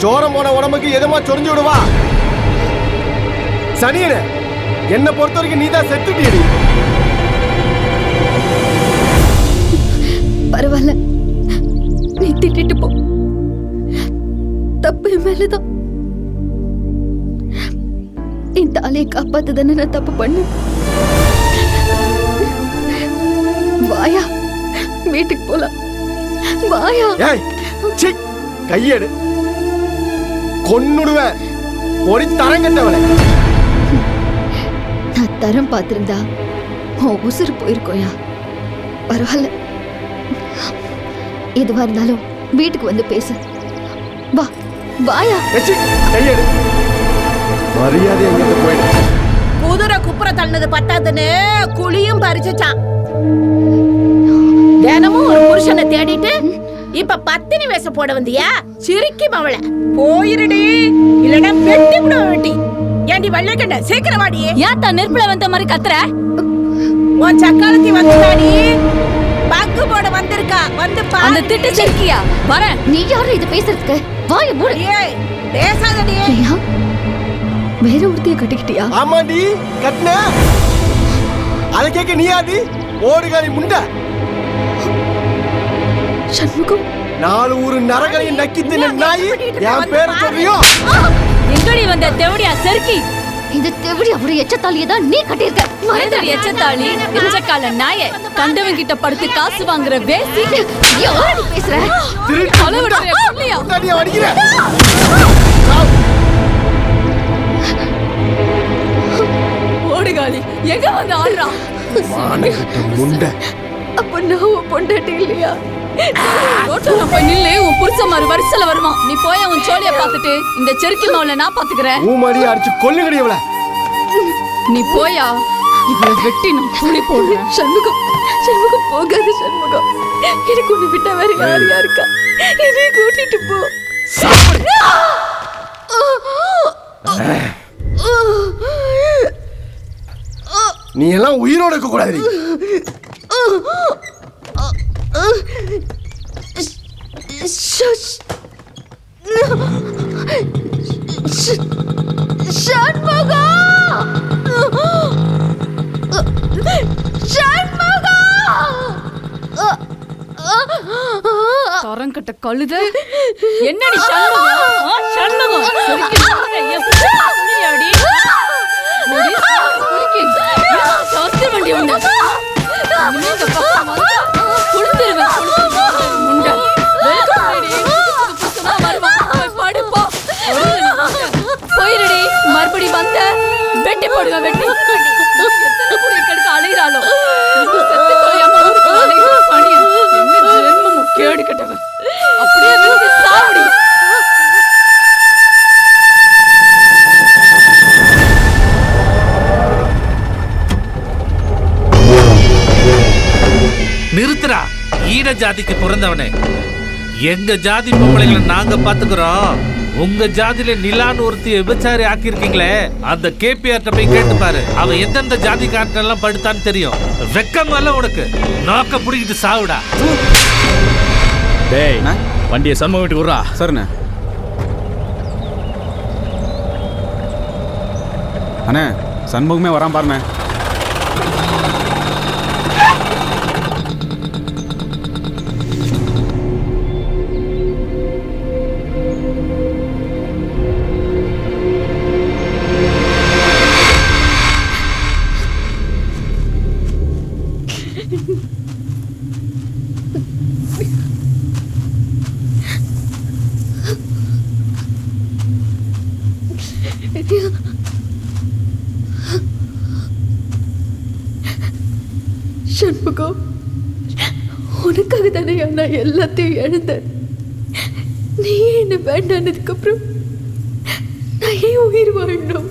சோரம் போன உடம்புக்கு எதமா சொரிஞ்சு விடுவா. சனியனே, என்னை பொறுத்த வரைக்கும் நீதான் செத்துட்டியடி. பரவாயில்ல, நீ திட்டிட்டு போ. தப்பு மேலதான். என் தாலியை காப்பாத்து தானே நான் தப்பு பண்ண. வாயா, வீட்டுக்கு போலாம். வாயா. கையெடு, கொன்னுடுவேன். ஒரு தரங்கட்டவளை. நான் தரம் பார்த்திருந்தா உன் உசுறு போயிருக்கோயா. பரவாயில்ல, எதுவா இருந்தாலும் வீட்டுக்கு வந்து பேசு. வா, வாயா. கையெடு, மரியாதை எங்கிட்ட போயிடு. குதிரை குப்புற தள்ளது பத்தாதுன்னு குழியும் பறிச்சான். தினமும் ஒரு புருஷனை தேடிட்டு இப்ப பத்தினி வேஷ போட வந்தியா? சிரிக்கி மவள போயிருடி, இல்லனா வெட்டி விட வெட்டி. ஏண்டி வெள்ளக்கண்ண, சீக்கிரம் வாடி. ஏன் தான் நெருப்புல வந்த மாதிரி கத்துற? உன் சக்காலத்தி வந்துட்டாடி, பங்கு போட வந்திருக்கா. வந்து பாரு. அந்த திட்டு சிரிக்கியா? வரேன். நீ யாரு இது பேசுறதுக்கு? வாய மூடு. ஏய், பேசாதடி. வேற ஒருத்தைய கட்டிக்கிட்டியா? ஆமாண்டி, கட்டின. அதை கேட்க நீ ஆதி ஓடுகாலி முண்ட. சண்முகம், 4 ஊரு நரகளையும் நக்கி தின்ன நாய் என் பேரை சொல்றியோ? எங்கடி வந்த தெவடியா செருக்கி? இந்த தெவடி அவரு எச்சத்தாலியை தான் நீ கட்டியிருக்க. மறந்துடு எச்சத்தாளி, எச்சக்கால நாயே. கண்டவன் கிட்ட படுத்து காசு வாங்குற வேசி. யாரு பேசுற? அளவுடைய புள்ளியா? உட்காண்டியா வடிக்கிற? ஓடுகாலி, எங்க வந்து ஆடுறா? மானகிட்ட முண்ட. அப்ப நான் உன் பொண்டாட்டி இல்லையா? ரோட்ல போய் நில்லு, உன் புருஷன் மாதிரி வரிசையில வருவான். நீ போய் உன் சோழிய பாத்துட்டு இந்த செருக்கி மாவுல நான் பாத்துக்கிறேன். ஊமாடியா அடிச்சு கொல்லுங்கடி இவள. நீ போயா, இவளை வெட்டி நான் புளி போடுறேன். சண்முகம், சண்முகம் போகாது. சண்முகம், எனக்கு உன்னை விட்டா வேற யாரையா இருக்கா? என்னை கூட்டிட்டு போ. நீ எல்லாம் உயிரோட இருக்க கூடாது. தரங்கட்ட கழுத. என்னடி சண்முகம்? சண்முகம் செருக்கி என் புள்ளியாடி. சோத்து வண்டி உண்டு. போயிருடி, மறுபடி வந்த வெட்டி போடுங்க. வெட்டி எத்தனை கூடிய கெடுக்க அலைகிறாளோ. கேடு கட்டவன் அப்படியே சாவடி. நிறுத்துறா, ஈர ஜாதிக்கு பிறந்தவனே. எங்க ஜாதி பொம்பளைகளை நாங்க பாத்துக்கிறோம். உங்க ஜாதியில நிலான்னு ஒருத்தி விபச்சாரி ஆக்கியிருக்கீங்களே, அந்த கேபிஆர்ட்ட போய் கேட்டு பாரு. அவன் எந்தெந்த ஜாதி காட்டெல்லாம் படுத்தான்னு தெரியும். வெக்கம் அல்ல உனக்கு. நோக்க புடிக்கிட்டு சாவுடா. டேய், வண்டியை சண்முகம் வீட்டுக்கு விட்றா. சரிண்ணே. அண்ணே, சண்முகமே வரான் பாருண்ணே. சண்முகம், உனக்காக தானே நான் எல்லாத்தையும் இழந்தேன். நீ என்ன வேண்டானதுக்கு அப்புறம் நான் ஏன் உயிர் வாழணும்?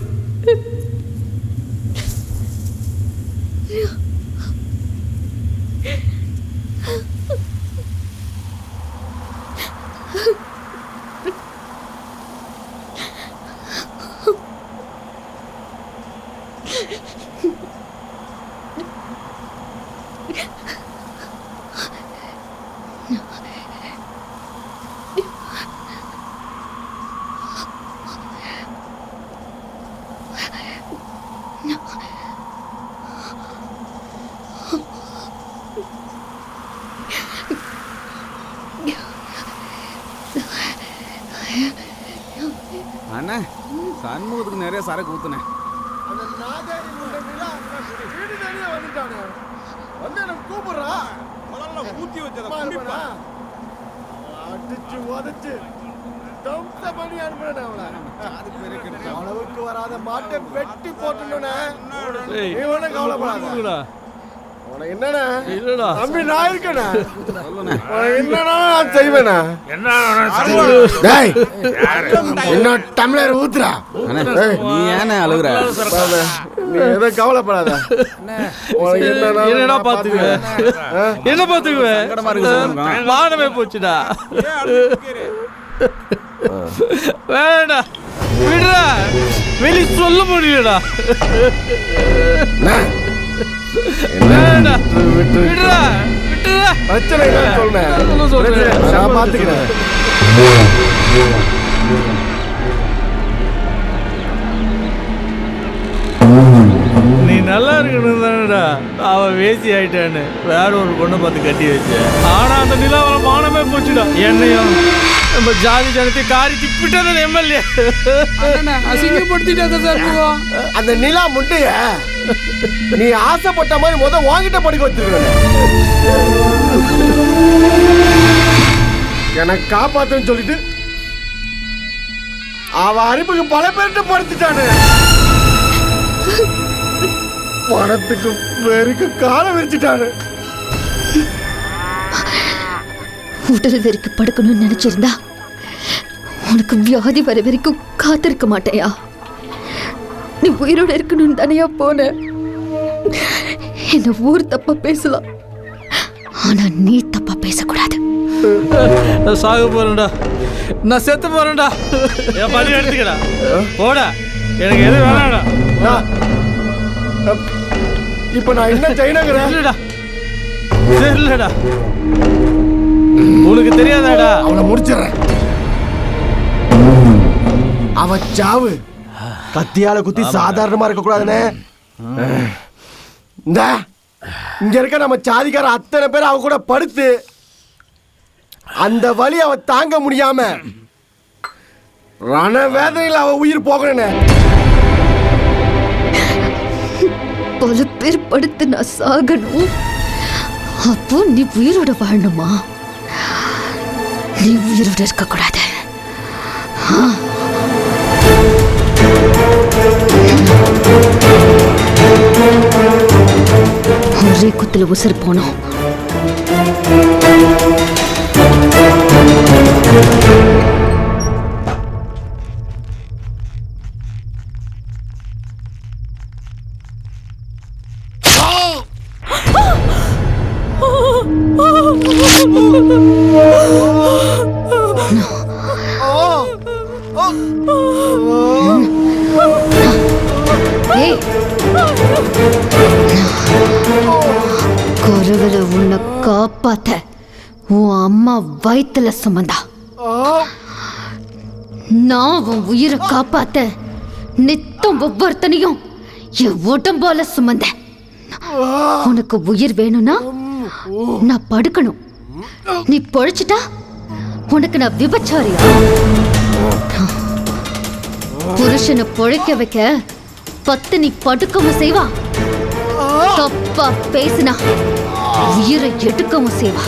அண்ணே சண்முகத்துக்கு நிறைய சரக்கு ஊத்துனேன். அந்த நாதாரி முண்டை நிலா வீடு தேடியே வந்துட்டானே. வந்து எனக்கு கூப்பிடுறா. ஊத்தி வச்சத அடிச்சு உதச்சு தம்ச பண்ணி அனுப்புறேன் அவளை. அளவுக்கு வராத மாட்டை வெட்டி போட்டுனே. நீ ஒன்றும் கவலைப்படாத. உனக்கு என்னண்ணா இல்லடா தம்பி நான் இருக்கேண்ணா. உனக்கு என்னன்னா நான் செய்வேண்ணா. டேய் என்ன டம்ளர் ஊத்துறா. அண்ணே நீ ஏனே அழுகுற? நீ எதுவும் கவலைப்படாத. உனக்கு என்னடா பாத்துக்குவ? என்ன பாத்துக்குவ? சங்கடமா இருக்கு சண்முகம். மானமே போச்சுடா. வேணா விடுடா, வெளி சொல்ல முடியலடா. வேணா விடுடா, விட்டுடா. பிரச்சனை இல்லைன்னு சொல்றேன். நான் பாத்துக்கிறேன். நீ நல்லா இருக்கணும் தானடா அவன் வேசி ஆயிட்டான்னு வேற ஒரு பொண்ணை பார்த்து கட்டி வச்ச. ஆனா அந்த நிலாவில மானமே போச்சுடா. என்னையும் நம்ம ஜாதி ஜனத்தை காரி திப்பிட்டது எம்எல்ஏ அசிங்கப்படுத்திட்டாங்க சார். அந்த நிலா முட்டைய நீ ஆசைப்பட்ட மாதிரி வாங்கிட்ட படிக்க வச்சிருக்க. எனக்கு காப்பாத்துன்னு சொல்லிட்டு அவ அரிப்புக்கு பல பேர்கிட்ட படுத்துட்டானு. பணத்துக்கு வெறிக்கு காலம் விரிச்சிட்டானு. உடல் வெறிக்கு படுக்கணும்னு நினைச்சிருந்தா உனக்கு வியாதி வர வரைக்கும் காத்திருக்க மாட்டேயா? நீ உயிரோட இருக்கணும்னு தானையா போன. என்ன ஊர் தப்பா பேசலாம், ஆனா நீ தப்பா பேசக்கூடாது. நான் சாக போறேன்டா, நான் செத்து போறேன்டா. என் பணி எடுத்துக்கடா, போடா, எனக்கு எது வேணாடா. இப்ப நான் என்ன செய்யணுங்கிறேன்? இல்லடா தெரியலடா, உனக்கு தெரியாதாடா. அவளை முடிச்சிடறேன். அவ சாவு கத்தியால குத்தி சாதாரணமா இருக்க கூடாதுன்னு இங்க இருக்க நம்ம சாதிக்கார அத்தனை பேர் அவ கூட படுத்து அந்த வலி அவ தாங்க முடியாம ரண வேதனையில் அவ உயிர் போகணும். பல பேர் படுத்து நான் சாகணும், அப்போ நீ உயிரோட வாழணுமா? நீ உயிரோட இருக்க கூடாது. ஒரே குத்துல உசுர் போனோம். குருவில உன்னை காப்பாத்த உன் அம்மா வயித்துல சுமந்தா, நான் உன் உயிரை காப்பாத்த நித்தம் ஒவ்வொருத்தனையும் என் உடம்பால சுமந்த. உனக்கு உயிர் வேணும்னா நான் படுக்கணும், நீ பொழைச்சிட்டா உனக்கு நான் விபச்சாரியா? புருஷனை பொழைக்க வைக்க பத்தினி படுக்கவும் செய்வா, தப்பா பேசினா உயிரை எடுக்கவும் செய்வா.